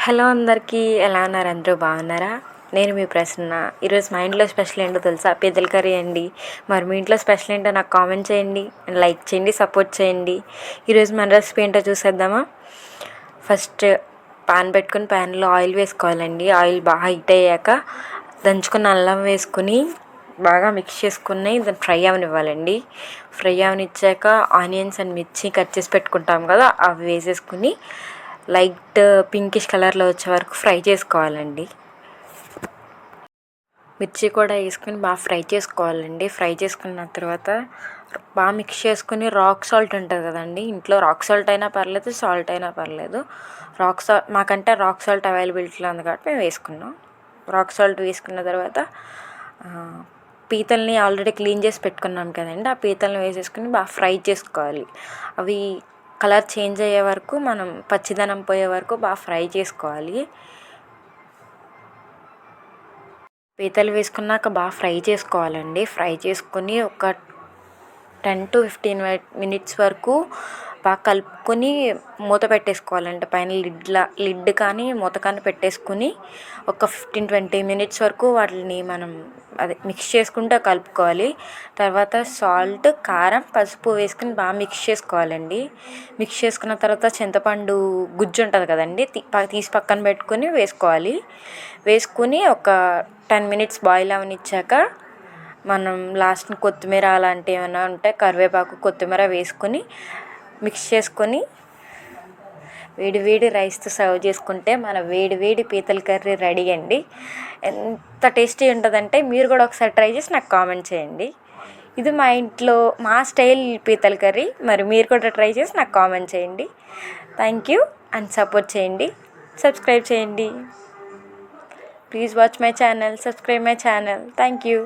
Hello అందరికీ, ఎలా ఉన్నారు? అందరూ బాగున్నారా? నేను మీ ప్రసన్న. ఈరోజు మా ఇంట్లో స్పెషల్ ఏంటో తెలుసా? పీతల కర్రీ అండి. మరి మీ ఇంట్లో స్పెషల్ ఏంటో నాకు కామెంట్ చేయండి, లైక్ చేయండి, సపోర్ట్ చేయండి. ఈరోజు మన రెసిపీ ఏంటో చూసేద్దామా? ఫస్ట్ పాన్ పెట్టుకుని ప్యాన్లో ఆయిల్ వేసుకోవాలండి. ఆయిల్ బాగా హీట్ అయ్యాక దంచుకున్న అల్లం వేసుకుని బాగా మిక్స్ చేసుకుని దాన్ని ఫ్రై అవనివ్వాలండి. ఫ్రై అవనిచ్చాక ఆనియన్స్ అండ్ మిర్చి కట్ చేసి పెట్టుకుంటాం కదా, అవి వేసేసుకుని లైట్ పింకిష్ కలర్లో వచ్చే వరకు ఫ్రై చేసుకోవాలండి. మిర్చి కూడా వేసుకుని బాగా ఫ్రై చేసుకోవాలండి. ఫ్రై చేసుకున్న తర్వాత బాగా మిక్స్ చేసుకుని రాక్ సాల్ట్ ఉంటుంది కదండి, ఇంట్లో రాక్ సాల్ట్ అయినా పర్లేదు, సాల్ట్ అయినా పర్లేదు. మాకంటే రాక్ సాల్ట్ అవైలబిలిటీలో ఉంది కాబట్టి మేము వేసుకున్నాం. రాక్ సాల్ట్ వేసుకున్న తర్వాత పీతల్ని ఆల్రెడీ క్లీన్ చేసి పెట్టుకున్నాం కదండి, ఆ పీతల్ని వేసేసుకుని బాగా ఫ్రై చేసుకోవాలి. అవి కలర్ చేంజ్ అయ్యే వరకు, మనం పచ్చిదనం పోయే వరకు బాగా ఫ్రై చేసుకోవాలి. పీతలు వేసుకున్నాక బాగా ఫ్రై చేసుకోవాలండి. ఫ్రై చేసుకొని ఒక 10 to 15 minutes వరకు బాగా కలుపుకొని మూత పెట్టేసుకోవాలండి. పైన లిడ్ కానీ మూత కానీ పెట్టేసుకుని ఒక 15-20 minutes వరకు వాటిని మనం మిక్స్ చేసుకుంటూ కలుపుకోవాలి. తర్వాత సాల్ట్, కారం, పసుపు వేసుకుని బాగా మిక్స్ చేసుకోవాలండి. మిక్స్ చేసుకున్న తర్వాత చింతపండు గుజ్జు ఉంటుంది కదండి, తీసి పక్కన పెట్టుకొని వేసుకోవాలి. వేసుకుని ఒక 10 minutes బాయిల్ అవనిచ్చాక మనం లాస్ట్ని కొత్తిమీర అలాంటివి ఏమైనా ఉంటే కరివేపాకు, కొత్తిమీర వేసుకొని మిక్స్ చేసుకొని వేడి వేడి రైస్తో సర్వ్ చేసుకుంటే మన వేడి వేడి పీతల కర్రీ రెడీ అండి. ఎంత టేస్టీ ఉంటుందంటే మీరు కూడా ఒకసారి ట్రై చేసి నాకు కామెంట్ చేయండి. ఇది మా ఇంట్లో మా స్టైల్ పీతల కర్రీ. మరి మీరు కూడా ట్రై చేసి నాకు కామెంట్ చేయండి. థ్యాంక్ యూ అండ్ సపోర్ట్ చేయండి, సబ్స్క్రైబ్ చేయండి. Please watch my channel, subscribe my channel. Thank you.